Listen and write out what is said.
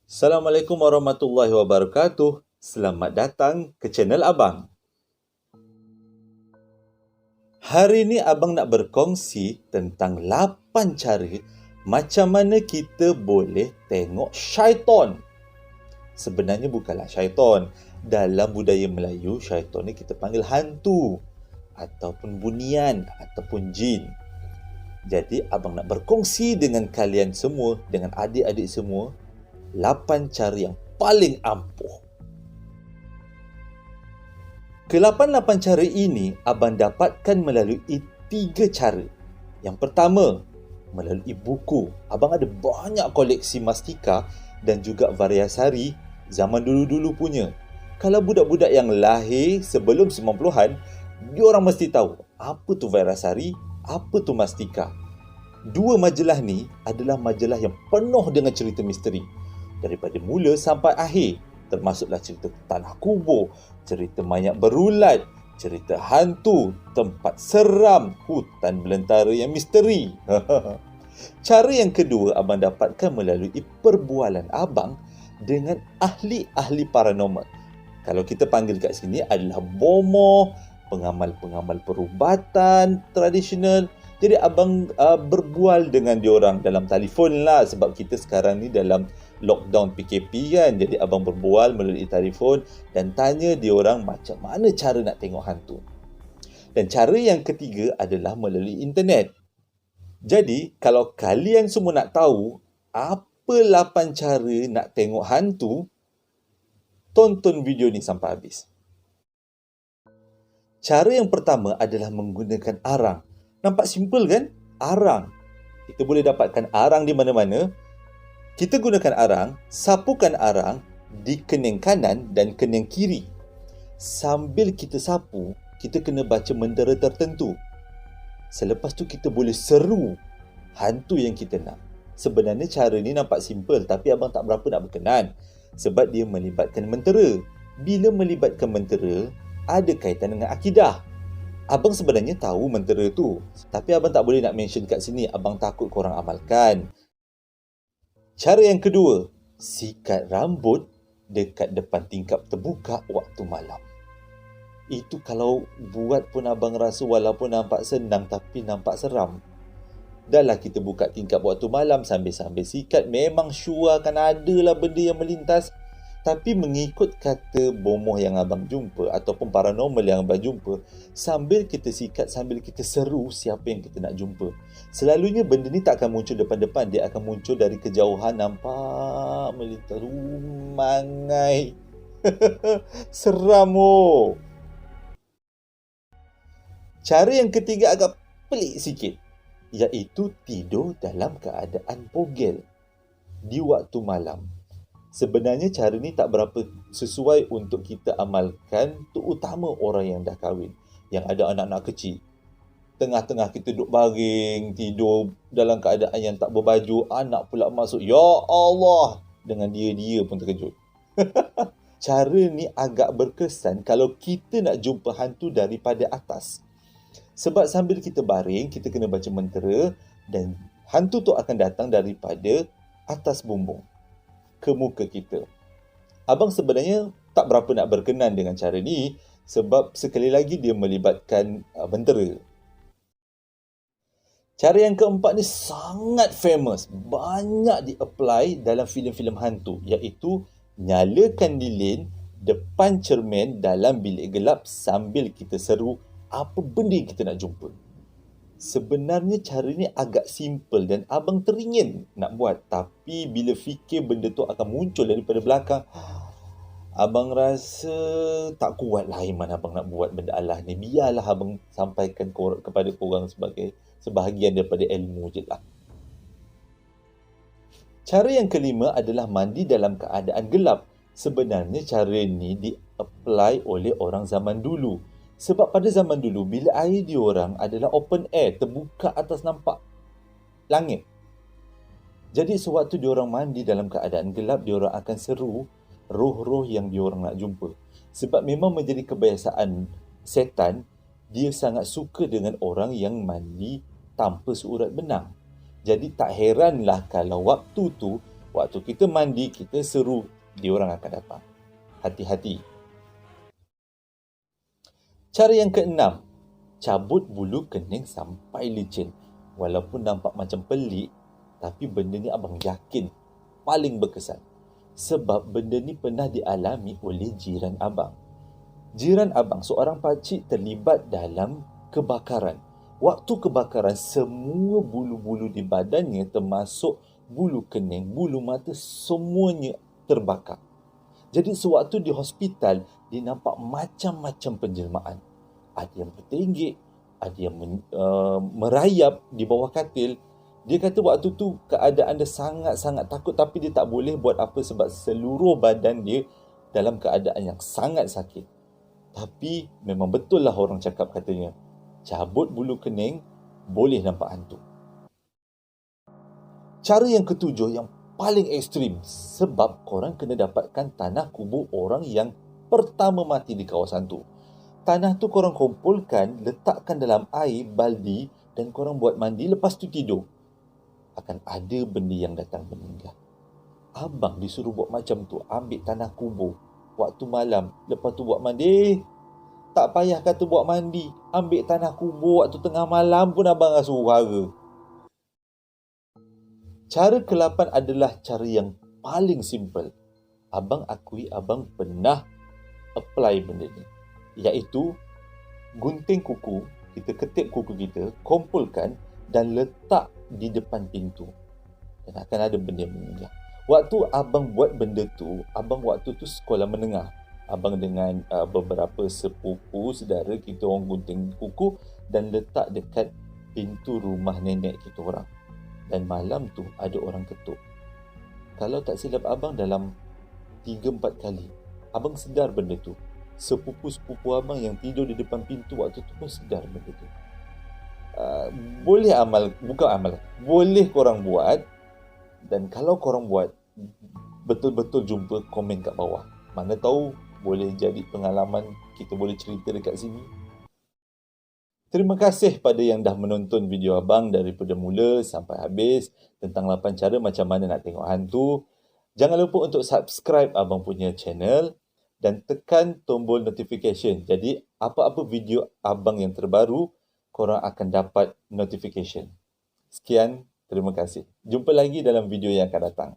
Assalamualaikum warahmatullahi wabarakatuh. Selamat datang ke channel Abang. Hari ini Abang nak berkongsi tentang 8 cara macam mana kita boleh tengok syaitan. Sebenarnya bukanlah syaitan. Dalam budaya Melayu, syaitan ni kita panggil hantu ataupun bunian ataupun jin. Jadi Abang nak berkongsi dengan kalian semua, dengan adik-adik semua, 8 cara yang paling ampuh. Ke-8 cara ini Abang dapatkan melalui 3 cara. Yang pertama, melalui buku. Abang ada banyak koleksi mastika dan juga variasari zaman dulu-dulu punya. Kalau budak-budak yang lahir sebelum 90-an, diorang mesti tahu apa tu variasari, apa tu mastika. Dua majalah ni adalah majalah yang penuh dengan cerita misteri. Daripada mula sampai akhir, termasuklah cerita tanah kubur, cerita mayat berulat, cerita hantu, tempat seram, hutan belantara yang misteri. Cara yang kedua Abang dapatkan melalui perbualan Abang dengan ahli-ahli paranormal. Kalau kita panggil kat sini adalah bomoh, pengamal-pengamal perubatan tradisional. Jadi Abang berbual dengan diorang dalam telefon lah, sebab kita sekarang ni dalam lockdown PKP kan. Jadi Abang berbual melalui telefon dan tanya diorang macam mana cara nak tengok hantu. Dan cara yang ketiga adalah melalui internet. Jadi kalau kalian semua nak tahu apa 8 cara nak tengok hantu, tonton video ni sampai habis. Cara yang pertama adalah menggunakan arang. Nampak simple kan? Arang. Kita boleh dapatkan arang di mana-mana. Kita gunakan arang, sapukan arang di kening kanan dan kening kiri. Sambil kita sapu, kita kena baca mentera tertentu. Selepas tu kita boleh seru hantu yang kita nak. Sebenarnya cara ni nampak simple, tapi Abang tak berapa nak berkenan sebab dia melibatkan mentera. Bila melibatkan mentera, ada kaitan dengan akidah. Abang sebenarnya tahu mentera tu, tapi Abang tak boleh nak mention kat sini. Abang takut korang amalkan. Cara yang kedua, sikat rambut dekat depan tingkap terbuka waktu malam. Itu kalau buat pun Abang rasa walaupun nampak senang tapi nampak seram. Dah lah kita buka tingkap waktu malam sambil-sambil sikat, memang sure akan ada lah benda yang melintas. Tapi mengikut kata bomoh yang Abang jumpa ataupun paranormal yang Abang jumpa, sambil kita sikat, sambil kita seru siapa yang kita nak jumpa. Selalunya benda ni tak akan muncul depan-depan, dia akan muncul dari kejauhan, nampak melintas. Mangai. Seram oh. Cara yang ketiga agak pelik sikit, iaitu tidur dalam keadaan bogel di waktu malam. Sebenarnya cara ni tak berapa sesuai untuk kita amalkan, terutama orang yang dah kahwin, yang ada anak-anak kecil. Tengah-tengah kita duduk baring, tidur dalam keadaan yang tak berbaju, anak pula masuk. Ya Allah! Dengan dia pun terkejut. Cara ni agak berkesan kalau kita nak jumpa hantu daripada atas. Sebab sambil kita baring, kita kena baca mentera dan hantu tu akan datang daripada atas bumbung ke muka kita. Abang sebenarnya tak berapa nak berkenan dengan cara ni sebab sekali lagi dia melibatkan mentera. Cara yang keempat ni sangat famous, banyak di-apply dalam filem-filem hantu, iaitu nyalakan lilin depan cermin dalam bilik gelap sambil kita seru apa benda yang kita nak jumpa. Sebenarnya cara ni agak simple dan Abang teringin nak buat. Tapi bila fikir benda tu akan muncul daripada belakang, Abang rasa tak kuat lah iman Abang nak buat benda Allah ni. Biarlah Abang sampaikan kepada korang sebagai sebahagian daripada ilmu je lah. Cara yang kelima adalah mandi dalam keadaan gelap. Sebenarnya cara ni di-apply oleh orang zaman dulu. Sebab pada zaman dulu, bila air diorang adalah open air, terbuka atas nampak langit. Jadi sewaktu diorang mandi dalam keadaan gelap, diorang akan seru roh-roh yang diorang nak jumpa. Sebab memang menjadi kebiasaan setan, dia sangat suka dengan orang yang mandi tanpa seurat benang. Jadi tak heranlah kalau waktu tu Waktu kita mandi, kita seru, diorang akan datang. Hati-hati. Cara yang keenam, cabut bulu kening sampai licin. Walaupun nampak macam pelik, tapi benda ni abang yakin paling berkesan. Sebab benda ni pernah dialami oleh jiran abang. Jiran abang, seorang pakcik terlibat dalam kebakaran. Waktu kebakaran, semua bulu-bulu di badannya termasuk bulu kening, bulu mata, semuanya terbakar. Jadi sewaktu di hospital, dia nampak macam-macam penjelmaan. Ada yang bertenggek, ada yang merayap di bawah katil. Dia kata waktu tu keadaan dia sangat-sangat takut, tapi dia tak boleh buat apa sebab seluruh badan dia dalam keadaan yang sangat sakit. Tapi memang betul lah orang cakap katanya, cabut bulu kening boleh nampak hantu. Cara yang ketujuh yang paling ekstrim, sebab korang kena dapatkan tanah kubur orang yang pertama mati di kawasan tu. Tanah tu korang kumpulkan, letakkan dalam air baldi dan korang buat mandi, lepas tu tidur. Akan ada benda yang datang meninggal. Abang disuruh buat macam tu, ambil tanah kubur waktu malam, lepas tu buat mandi. Tak payah kata buat mandi, ambil tanah kubur waktu tengah malam pun abang rasa huru-hara. Cara ke-8 adalah cara yang paling simple. Abang akui abang pernah apply benda ni, iaitu gunting kuku, kita ketip kuku kita, kumpulkan dan letak di depan pintu. Dan akan ada benda yang meninggal. Waktu abang buat benda tu, abang waktu tu sekolah menengah. Abang dengan beberapa sepupu, saudara kita orang gunting kuku dan letak dekat pintu rumah nenek kita orang. Dan malam tu ada orang ketuk. Kalau tak silap abang dalam 3-4 kali, abang sedar benda tu. Sepupu-sepupu abang yang tidur di depan pintu waktu tu pun sedar benda tu. Boleh boleh korang buat. Dan kalau korang buat, betul-betul jumpa, komen kat bawah. Mana tahu boleh jadi pengalaman kita boleh cerita dekat sini. Terima kasih pada yang dah menonton video abang daripada mula sampai habis tentang 8 cara macam mana nak tengok hantu. Jangan lupa untuk subscribe abang punya channel dan tekan tombol notification. Jadi apa-apa video abang yang terbaru, korang akan dapat notification. Sekian, terima kasih. Jumpa lagi dalam video yang akan datang.